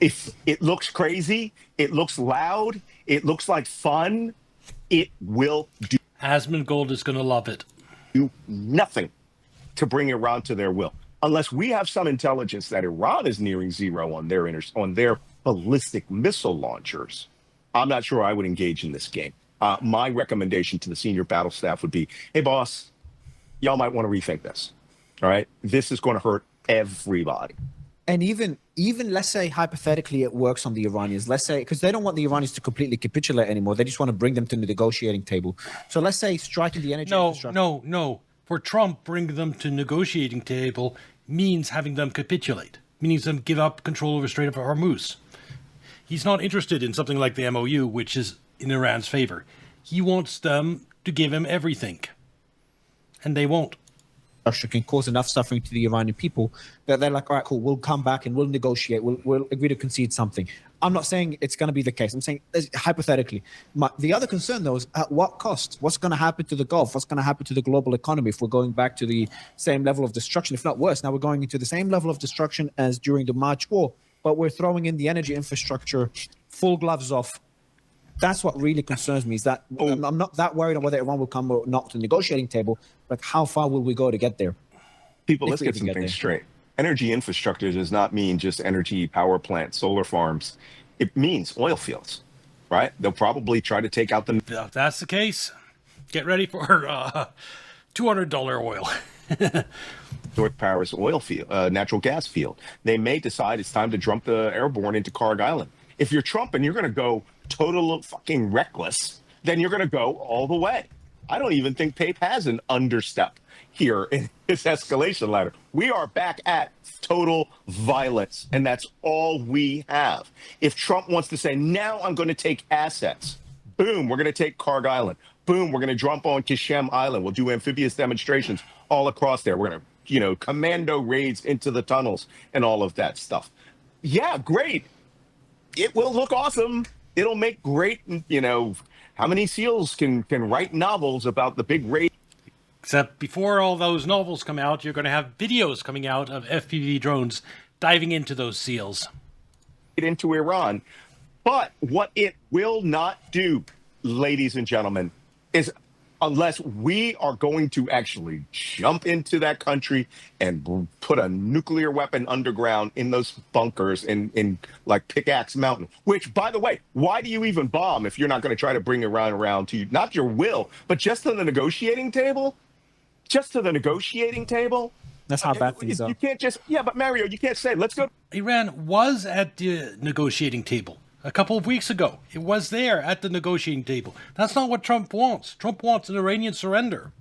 Speaker 3: If it looks crazy, it looks loud, it looks like fun, it will do
Speaker 1: Asmongold is going to love it.
Speaker 3: nothing to bring Iran to their will. Unless we have some intelligence that Iran is nearing zero on their ballistic missile launchers, I'm not sure I would engage in this game. My recommendation to the senior battle staff would be, hey, boss, y'all might want to rethink this. All right? This is going to hurt everybody.
Speaker 2: And even let's say hypothetically it works on the Iranians. Let's say because they don't want the Iranians to completely capitulate anymore. They just want to bring them to the negotiating table. So let's say striking the energy infrastructure.
Speaker 1: No. For Trump, bringing them to negotiating table means having them capitulate, means them give up control over Strait of Hormuz. He's not interested in something like the MOU, which is in Iran's favor. He wants them to give him everything, and they won't.
Speaker 2: Can cause enough suffering to the Iranian people that they're like, all right, cool, we'll come back and we'll negotiate. We'll agree to concede something. I'm not saying it's going to be the case. I'm saying hypothetically. The other concern, though, is at what cost? What's going to happen to the Gulf? What's going to happen to the global economy if we're going back to the same level of destruction, if not worse? Now we're going into the same level of destruction as during the March war, but we're throwing in the energy infrastructure, full gloves off. That's what really concerns me, is that I'm not that worried on whether Iran will come or not to the negotiating table, but how far will we go to get there?
Speaker 3: People, let's get some things straight. Energy infrastructure does not mean just energy power plants, solar farms. It means oil fields, right? They'll probably try to take out the...
Speaker 1: If that's the case, get ready for $200 oil.
Speaker 3: North Paris oil field, natural gas field. They may decide it's time to dump the airborne into Carg Island. If you're Trump and you're going to go total fucking reckless, then you're going to go all the way. I don't even think Pape has an understep here in his escalation ladder. We are back at total violence, and that's all we have. If Trump wants to say, now I'm going to take assets, boom, we're going to take Carg Island. Boom, we're going to jump on Kishem Island. We'll do amphibious demonstrations all across there. We're going to, commando raids into the tunnels and all of that stuff. Yeah, great. It will look awesome. It'll make great, how many SEALs can write novels about the big raid?
Speaker 1: Except before all those novels come out, you're going to have videos coming out of FPV drones diving into those SEALs.
Speaker 3: Into Iran. But what it will not do, ladies and gentlemen, is unless we are going to actually jump into that country and put a nuclear weapon underground in those bunkers in like Pickaxe Mountain, which, by the way, why do you even bomb if you're not going to try to bring Iran around to you, not your will, but just to the negotiating table? Just to the negotiating table?
Speaker 2: That's how bad things are.
Speaker 3: You can't just, but Mario, you can't say, let's go.
Speaker 1: Iran was at the negotiating table a couple of weeks ago. It was there at the negotiating table. That's not what Trump wants. Trump wants an Iranian surrender.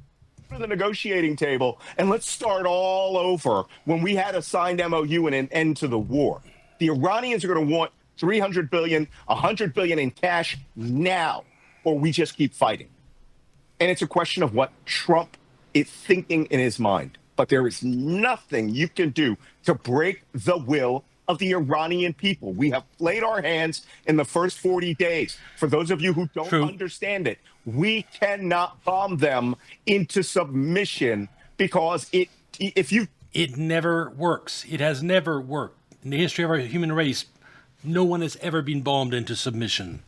Speaker 3: To the negotiating table, and let's start all over when we had a signed MOU and an end to the war. The Iranians are going to want $300 billion, $100 billion in cash now, or we just keep fighting. And it's a question of what Trump is thinking in his mind. But there is nothing you can do to break the will of the Iranian people. We have played our hands in the first 40 days. For those of you who don't understand it, we cannot bomb them into submission because it
Speaker 1: never works. It has never worked. In the history of our human race, no one has ever been bombed into submission.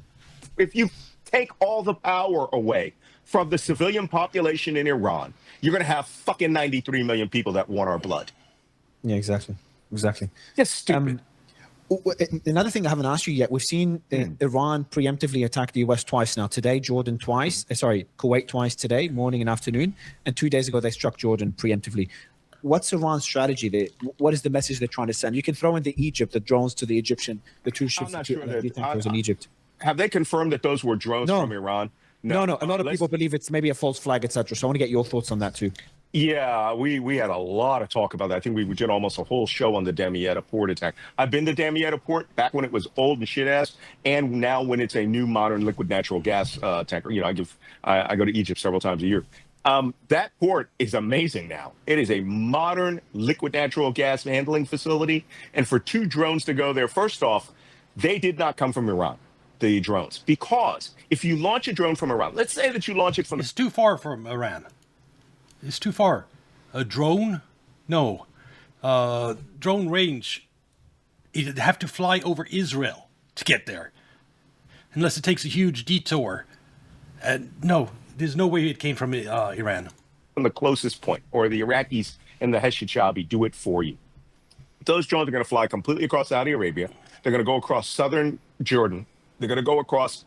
Speaker 3: If you take all the power away from the civilian population in Iran, you're going to have fucking 93 million people that want our blood.
Speaker 2: Yeah, exactly.
Speaker 3: It's stupid.
Speaker 2: Another thing I haven't asked you yet, we've seen Iran preemptively attack the US twice now. Today, Jordan twice. Kuwait twice today, morning and afternoon. And 2 days ago, they struck Jordan preemptively. What's Iran's strategy? What is the message they're trying to send? You can throw in the Egypt, the drones to the Egyptian, the two ships, the tankers in Egypt.
Speaker 3: Have they confirmed that those were drones from Iran?
Speaker 2: No. A lot of people believe it's maybe a false flag, etc. So I want to get your thoughts on that too.
Speaker 3: Yeah, we had a lot of talk about that. I think we did almost a whole show on the Damietta port attack. I've been to Damietta port back when it was old and shit ass, and now when it's a new modern liquid natural gas tanker. I go to Egypt several times a year. That port is amazing now. It is a modern liquid natural gas handling facility, and for two drones to go there, first off, they did not come from Iran. The drones, because if you launch a drone from Iran, let's say that you launch it from...
Speaker 1: It's too far from Iran. It's too far. A drone? No. Drone range. It'd have to fly over Israel to get there. Unless it takes a huge detour. No, there's no way it came from Iran.
Speaker 3: From the closest point, or the Iraqis and the Heshichabi do it for you. Those drones are going to fly completely across Saudi Arabia. They're going to go across southern Jordan. They're going to go across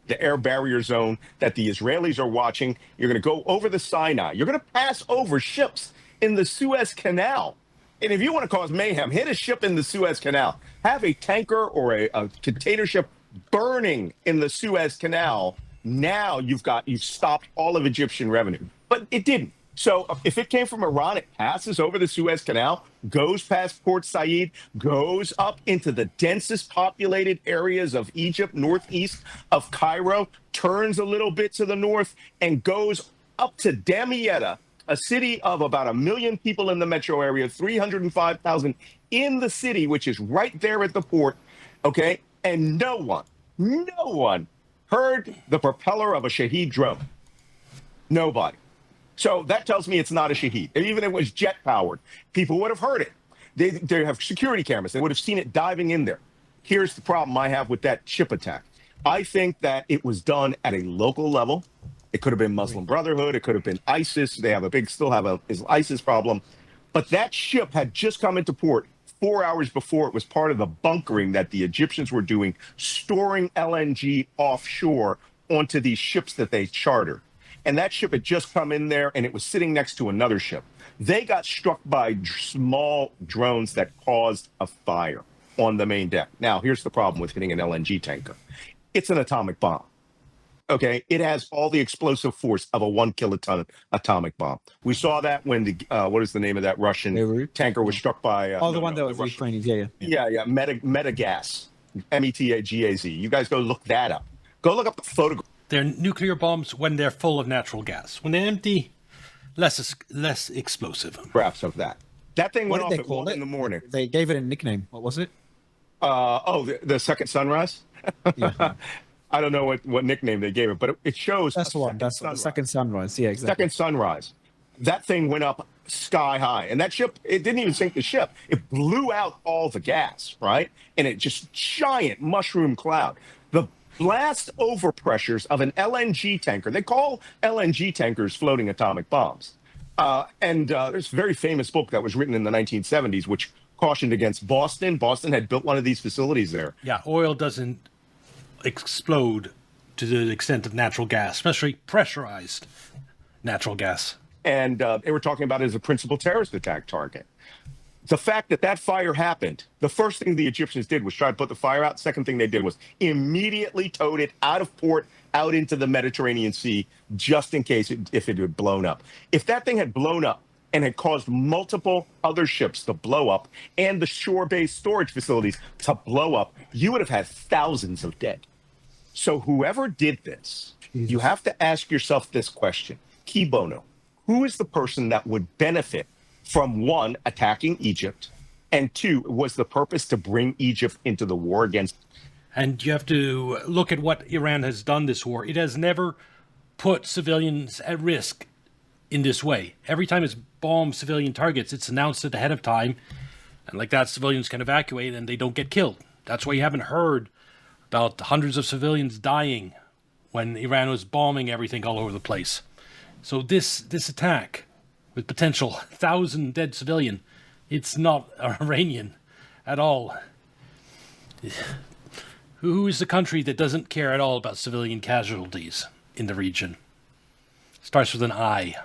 Speaker 3: the air barrier zone that the Israelis are watching. You're going to go over the Sinai. You're going to pass over ships in the Suez Canal. And if you want to cause mayhem, hit a ship in the Suez Canal. Have a tanker or a container ship burning in the Suez Canal. Now you've stopped all of Egyptian revenue. But it didn't. So if it came from Iran, it passes over the Suez Canal, goes past Port Said, goes up into the densest populated areas of Egypt, northeast of Cairo, turns a little bit to the north, and goes up to Damietta, a city of about 1 million people in the metro area, 305,000 in the city, which is right there at the port, okay? And no one heard the propeller of a Shahed drone. Nobody. So that tells me it's not a Shahed. Even if it was jet-powered, people would have heard it. They have security cameras. They would have seen it diving in there. Here's the problem I have with that ship attack. I think that it was done at a local level. It could have been Muslim Brotherhood. It could have been ISIS. They have still have a ISIS problem. But that ship had just come into port 4 hours before. It was part of the bunkering that the Egyptians were doing, storing LNG offshore onto these ships that they chartered. And that ship had just come in there, and it was sitting next to another ship. They got struck by small drones that caused a fire on the main deck. Now, here's the problem with hitting an LNG tanker. It's an atomic bomb. Okay, it has all the explosive force of a 1 kiloton atomic bomb. We saw that when what is the name of that Russian tanker was struck by?
Speaker 2: The one that was Ukrainian.
Speaker 3: Yeah. Metagas, METAGAZ. You guys go look that up. Go look up the photograph.
Speaker 1: They're nuclear bombs when they're full of natural gas. When they're empty, less explosive.
Speaker 3: Graphs of that. That thing went
Speaker 2: What did
Speaker 3: off
Speaker 2: they call
Speaker 3: at 1
Speaker 2: it?
Speaker 3: in the morning.
Speaker 2: They gave it a nickname. What was it?
Speaker 3: The second sunrise.
Speaker 2: Yeah.
Speaker 3: I don't know what nickname they gave it, but it shows.
Speaker 2: That's the one. That's the second sunrise. Yeah, exactly.
Speaker 3: Second sunrise. That thing went up sky high, and that ship, it didn't even sink the ship. It blew out all the gas, right? And it just giant mushroom cloud. The blast overpressures of an LNG tanker. They call LNG tankers floating atomic bombs. There's a very famous book that was written in the 1970s, which cautioned against Boston. Boston had built one of these facilities there.
Speaker 1: Yeah, oil doesn't explode to the extent of natural gas, especially pressurized natural gas.
Speaker 3: And they were talking about it as a principal terrorist attack target. The fact that fire happened, the first thing the Egyptians did was try to put the fire out. Second thing they did was immediately towed it out of port, out into the Mediterranean Sea, just in case if it had blown up. If that thing had blown up and had caused multiple other ships to blow up and the shore-based storage facilities to blow up, you would have had thousands of dead. So whoever did this, you have to ask yourself this question. Key bono, who is the person that would benefit from, one, attacking Egypt, and two, was the purpose to bring Egypt into the war against?
Speaker 1: And you have to look at what Iran has done this war. It has never put civilians at risk in this way. Every time it's bombed civilian targets, it's announced it ahead of time. And like that, civilians can evacuate and they don't get killed. That's why you haven't heard about hundreds of civilians dying when Iran was bombing everything all over the place. So this attack with potential 1,000 dead civilian, it's not Iranian at all. Who is the country that doesn't care at all about civilian casualties in the region? Starts with an I.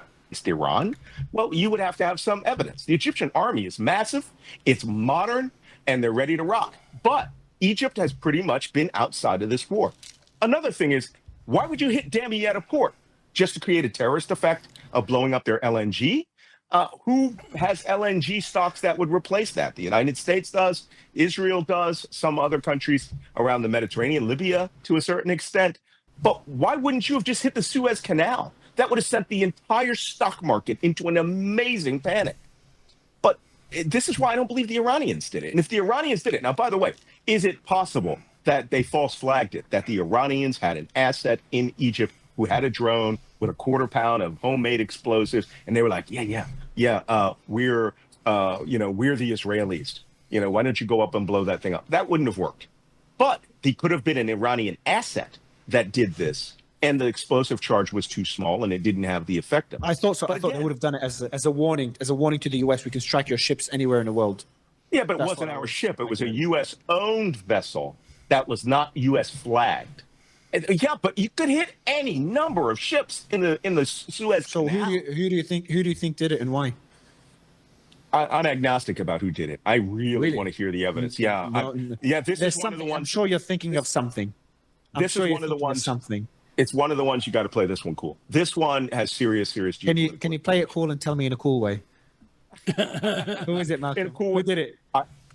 Speaker 3: Iran? Well, you would have to have some evidence. The Egyptian army is massive, it's modern, and they're ready to rock. But Egypt has pretty much been outside of this war. Another thing is, why would you hit Damietta port? Just to create a terrorist effect of blowing up their LNG? Who has LNG stocks that would replace that? The United States does, Israel does, some other countries around the Mediterranean, Libya to a certain extent. But why wouldn't you have just hit the Suez Canal? That would have sent the entire stock market into an amazing panic. But this is why I don't believe the Iranians did it. And if the Iranians did it, now, by the way, is it possible that they false flagged it, that the Iranians had an asset in Egypt who had a drone with a quarter pound of homemade explosives, and they were like, we're the Israelis. Why don't you go up and blow that thing up? That wouldn't have worked. But they could have been an Iranian asset that did this. and the explosive charge was too small, and it didn't have the effect of it.
Speaker 2: I thought so. I
Speaker 3: But
Speaker 2: thought
Speaker 3: again,
Speaker 2: they would have done it as a warning to the US. We can strike your ships anywhere in the world.
Speaker 3: yeah, but it
Speaker 2: That's
Speaker 3: wasn't
Speaker 2: what I
Speaker 3: our
Speaker 2: was
Speaker 3: ship. It was a
Speaker 2: wondering.
Speaker 3: U.S. owned vessel that was not U.S. flagged. Yeah, but you could hit any number of ships in the Suez
Speaker 2: So
Speaker 3: Canal.
Speaker 2: who do you think did it and why?
Speaker 3: I'm agnostic about who did it. I really
Speaker 2: Really?
Speaker 3: want to hear the evidence. Yeah, yeah. This
Speaker 2: There's
Speaker 3: is one of the
Speaker 2: something. I'm
Speaker 3: ones.
Speaker 2: sure you're thinking of something. I'm
Speaker 3: This
Speaker 2: sure
Speaker 3: is
Speaker 2: you're
Speaker 3: one of the
Speaker 2: thinking of
Speaker 3: ones.
Speaker 2: something.
Speaker 3: It's one of the ones you got to play. This one cool. This one has serious
Speaker 2: Can you
Speaker 3: geopolitical.
Speaker 2: play it cool and tell me in a cool way? Who is it, Malcolm?
Speaker 3: In a cool
Speaker 2: Who did it?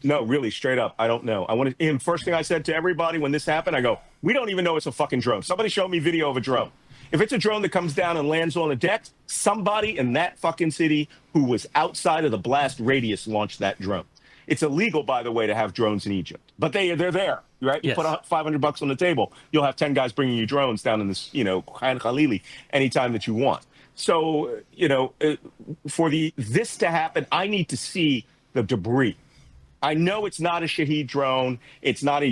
Speaker 3: No, really, straight up, I don't know. I want to. And first thing I said to everybody when this happened, I go, "We don't even know it's a fucking drone. Somebody show me video of a drone. If it's a drone that comes down and lands on a deck, somebody in that fucking city who was outside of the blast radius launched that drone. It's illegal, by the way, to have drones in Egypt, but they're there, right? You
Speaker 1: Yes.
Speaker 3: put $500 on the table, you'll have 10 guys bringing you drones down in this, Khan Khalili anytime that you want. So, for this to happen, I need to see the debris. I know it's not a Shaheed drone. It's not a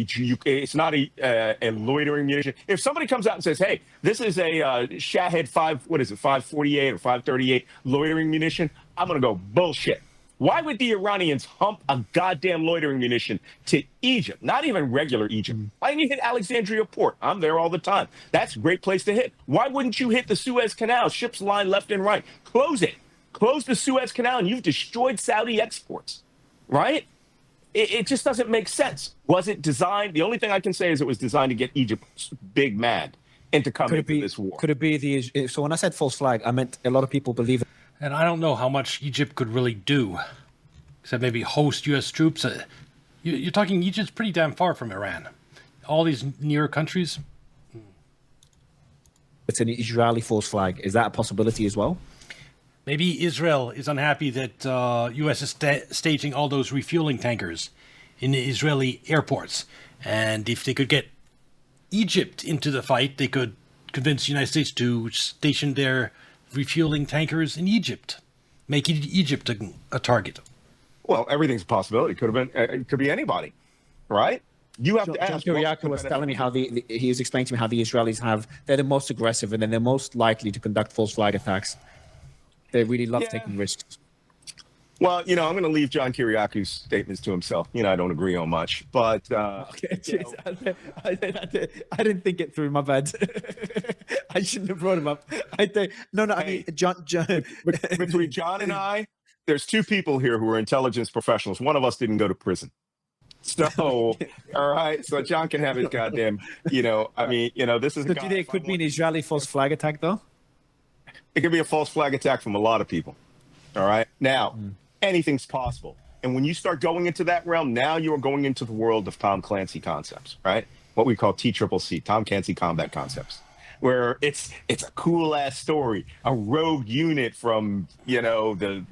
Speaker 3: loitering munition. If somebody comes out and says, "Hey, this is a Shahed 548 or 538 loitering munition," I'm gonna go bullshit. Why would the Iranians hump a goddamn loitering munition to Egypt? Not even regular Egypt. Why didn't you hit Alexandria Port? I'm there all the time. That's a great place to hit. Why wouldn't you hit the Suez Canal? Ships line left and right. Close it. Close the Suez Canal, and you've destroyed Saudi exports, right? It just doesn't make sense. Was it designed? The only thing I can say is it was designed to get Egypt big mad and to come into this war.
Speaker 2: Could it be the? So when I said false flag, I meant a lot of people believe it.
Speaker 1: And I don't know how much Egypt could really do, except maybe host U.S. troops. You're talking Egypt's pretty damn far from Iran. All these near countries.
Speaker 2: It's an Israeli false flag. Is that a possibility as well?
Speaker 1: Maybe Israel is unhappy that U.S. is staging all those refueling tankers in the Israeli airports. And if they could get Egypt into the fight, they could convince the United States to station their refueling tankers in Egypt, making Egypt a target.
Speaker 3: Well, everything's a possibility. It could have been. It could be anybody, right? You have to
Speaker 2: John
Speaker 3: ask.
Speaker 2: Kiriakou was telling me how he was explaining to me how the Israelis they're the most aggressive and then they're most likely to conduct false flag attacks. They really love taking risks.
Speaker 3: Well, I'm going to leave John Kiriakou's statements to himself. I don't agree on much, but
Speaker 2: Okay, I didn't think it through. My bad. I shouldn't have brought him up. I mean, John.
Speaker 3: between John and I, there's two people here who are intelligence professionals. One of us didn't go to prison. So, all right. So John can have his goddamn, this is.
Speaker 2: So do you think it could be an Israeli false flag attack, though?
Speaker 3: It could be a false flag attack from a lot of people. All right. Now, anything's possible. And when you start going into that realm, now you are going into the world of Tom Clancy concepts, right? What we call TCCC, Tom Clancy combat concepts, where it's a cool ass story. A rogue unit from, the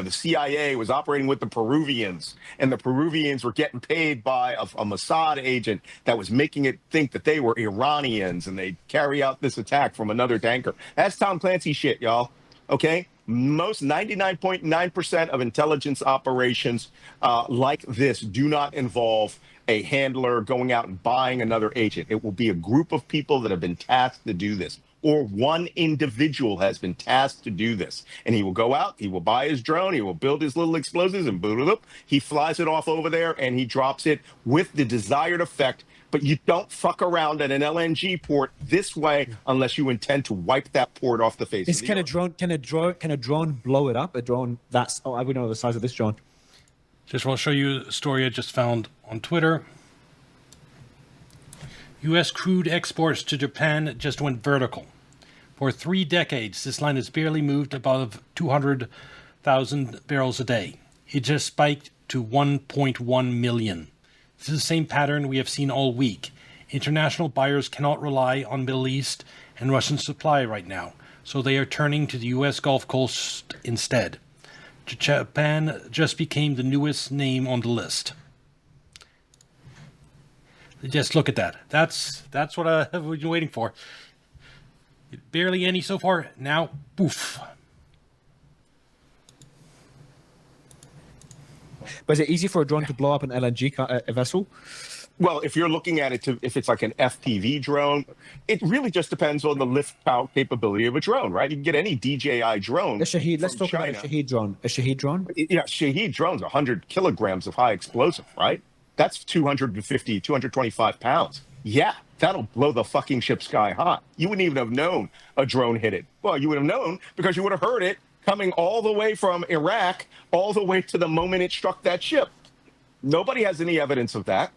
Speaker 3: CIA was operating with the Peruvians, and the Peruvians were getting paid by a Mossad agent that was making it think that they were Iranians, and they carry out this attack from another tanker. That's Tom Clancy shit, y'all. Okay? Most 99.9% of intelligence operations like this do not involve a handler going out and buying another agent. It will be a group of people that have been tasked to do this, or one individual has been tasked to do this. And he will go out, he will buy his drone, he will build his little explosives and boot it up. He flies it off over there and he drops it with the desired effect. But you don't fuck around at an LNG port this way unless you intend to wipe that port off the face of the earth.
Speaker 2: Can a drone blow it up? A drone I would know the size of this drone.
Speaker 1: Just want to show you a story I just found on Twitter. U.S. crude exports to Japan just went vertical. For 3 decades, this line has barely moved above 200,000 barrels a day. It just spiked to 1.1 million. This is the same pattern we have seen all week. International buyers cannot rely on Middle East and Russian supply right now, so they are turning to the U.S. Gulf Coast instead. Japan just became the newest name on the list. Just look at that. That's what I've been waiting for. Barely any so far. Now, poof.
Speaker 2: But is it easy for a drone to blow up an LNG vessel?
Speaker 3: Well, if you're looking at it if it's like an FPV drone, it really just depends on the lift out capability of a drone, right? You can get any DJI drone.
Speaker 2: A Shaheed. Let's
Speaker 3: from
Speaker 2: talk about a
Speaker 3: China.
Speaker 2: Shaheed drone. A Shaheed drone.
Speaker 3: Yeah, Shaheed drones, 100 kilograms of high explosive, right? That's 250, 225 pounds. Yeah, that'll blow the fucking ship sky high. You wouldn't even have known a drone hit it. Well, you would have known because you would have heard it coming all the way from Iraq, all the way to the moment it struck that ship. Nobody has any evidence of that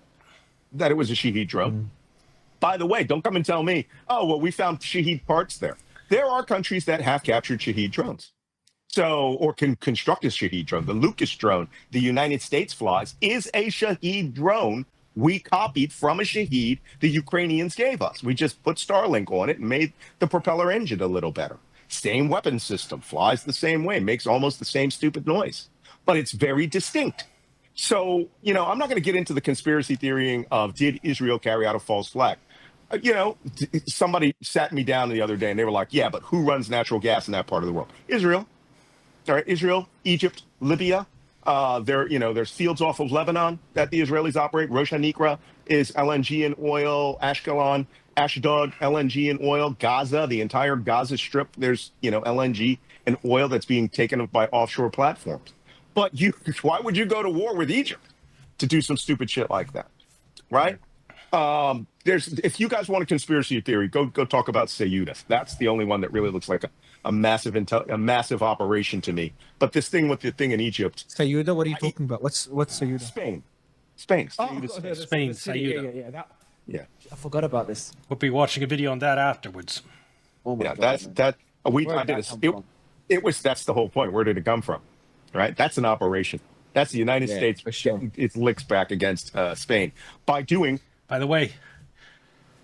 Speaker 3: it was a Shaheed drone. By the way, don't come and tell me, oh, well, we found Shaheed parts there. There are countries that have captured Shaheed drones. So, or can construct a Shaheed drone. The Lucas drone the United States flies is a Shaheed drone we copied from a Shaheed the Ukrainians gave us. We just put Starlink on it and made the propeller engine a little better. Same weapon system, flies the same way, makes almost the same stupid noise, but it's very distinct. So, I'm not going to get into the conspiracy theorying of did Israel carry out a false flag? Somebody sat me down the other day and they were like, yeah, but who runs natural gas in that part of the world? Israel. All right, Israel, Egypt, Libya. There's fields off of Lebanon that the Israelis operate. Rosh HaNikra is LNG and oil. Ashkelon, Ashdod, LNG and oil. Gaza, the entire Gaza Strip, there's, LNG and oil that's being taken up by offshore platforms. But why would you go to war with Egypt to do some stupid shit like that, right? If you guys want a conspiracy theory, go talk about Ceuta. That's the only one that really looks like a massive operation to me. But this thing with the thing in Egypt,
Speaker 2: Ceuta, what are you talking about? What's Ceuta?
Speaker 3: Spain.
Speaker 2: Oh,
Speaker 1: Spain, Ceuta.
Speaker 3: Yeah.
Speaker 2: I forgot about this.
Speaker 1: We'll be watching a video on that afterwards.
Speaker 2: Oh my
Speaker 3: Yeah,
Speaker 2: God,
Speaker 3: that's
Speaker 2: man.
Speaker 3: I did that's the whole point. Where did it come from? Right? That's an operation. That's the United States
Speaker 2: for sure.
Speaker 3: getting its licks back against Spain by doing.
Speaker 1: By the way,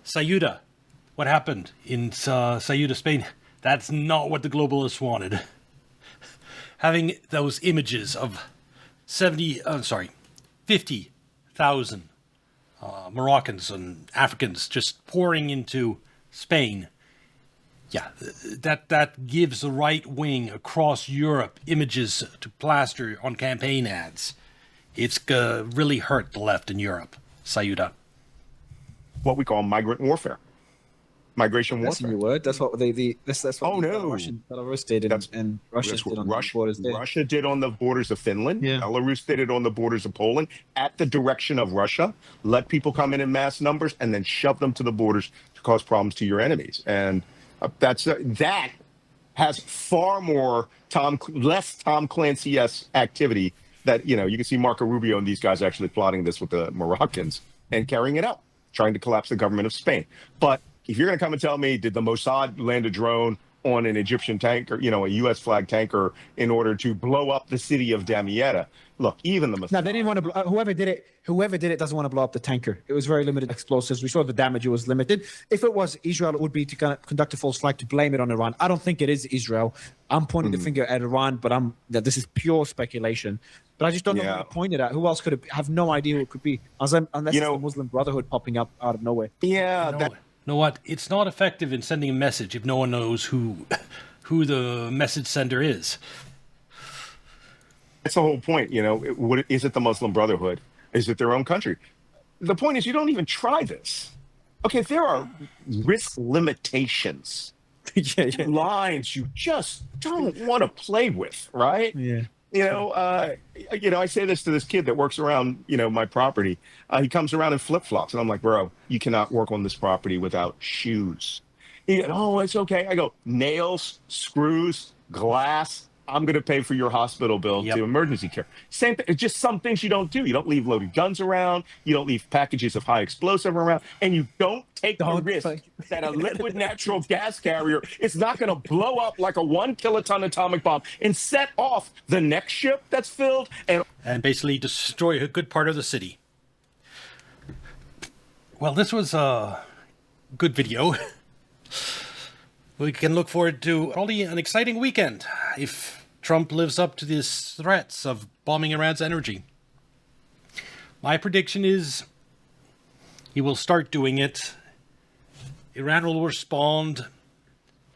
Speaker 1: Ceuta, what happened in Ceuta, Spain? That's not what the globalists wanted. Having those images of 50,000 Moroccans and Africans just pouring into Spain. Yeah, that gives the right wing across Europe images to plaster on campaign ads. It's really hurt the left in Europe. Ceuta.
Speaker 3: What we call migrant warfare, migration
Speaker 2: That's a
Speaker 3: warfare.
Speaker 2: new word. That's what that's what
Speaker 3: Oh, no.
Speaker 2: Belarus did and Russia
Speaker 3: That's
Speaker 2: did
Speaker 3: what
Speaker 2: on the borders there.
Speaker 3: Russia did on the borders of Finland.
Speaker 2: Yeah.
Speaker 3: Belarus did it on the borders of Poland at the direction of Russia. Let people come in mass numbers and then shove them to the borders to cause problems to your enemies. And that has far more less Tom Clancy-esque activity. That you can see Marco Rubio and these guys actually plotting this with the Moroccans and carrying it out, trying to collapse the government of Spain. But if you're going to come and tell me, did the Mossad land a drone on an Egyptian tanker, a U.S. flag tanker, in order to blow up the city of Damietta? Look, even the Mossad.
Speaker 2: No, they didn't want to. Whoever did it doesn't want to blow up the tanker. It was very limited explosives. We saw the damage; it was limited. If it was Israel, it would be to conduct a false flag to blame it on Iran. I don't think it is Israel. I'm pointing the finger at Iran, but this is pure speculation. But I just don't know who to point it at. Who else could it be? I have no idea who it could be, unless it's the Muslim Brotherhood popping up out of nowhere.
Speaker 3: Yeah,
Speaker 1: You know what? It's not effective in sending a message if no one knows who the message sender is.
Speaker 3: that's the whole point. Is it the Muslim Brotherhood? Is it their own country? The point is, you don't even try this. Okay, there are risk limitations,
Speaker 2: yeah.
Speaker 3: lines you just don't want to play with, right?
Speaker 2: Yeah.
Speaker 3: I say this to this kid that works around, my property. He comes around in flip-flops, and I'm like, bro, you cannot work on this property without shoes. He goes, oh, it's okay. I go, nails, screws, glass. I'm going to pay for your hospital bill to emergency care. Same thing. It's just some things you don't do. You don't leave loaded guns around. You don't leave packages of high explosive around. And you don't take the risk that a liquid natural gas carrier is not going to blow up like a 1 kiloton atomic bomb and set off the next ship that's filled
Speaker 1: And basically destroy a good part of the city. Well, this was a good video. We can look forward to probably an exciting weekend if Trump lives up to these threats of bombing Iran's energy. My prediction is he will start doing it. Iran will respond.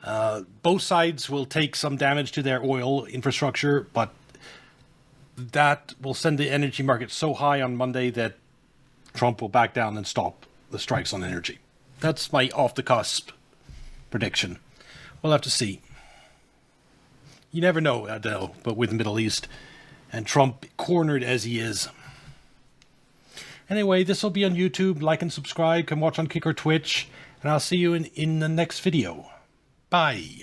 Speaker 1: Both sides will take some damage to their oil infrastructure, but that will send the energy market so high on Monday that Trump will back down and stop the strikes on energy. That's my off-the-cusp prediction. We'll have to see. You never know, Adele, but with the Middle East and Trump cornered as he is. Anyway, this will be on YouTube. Like and subscribe. Come watch on Kick or Twitch. And I'll see you in the next video. Bye.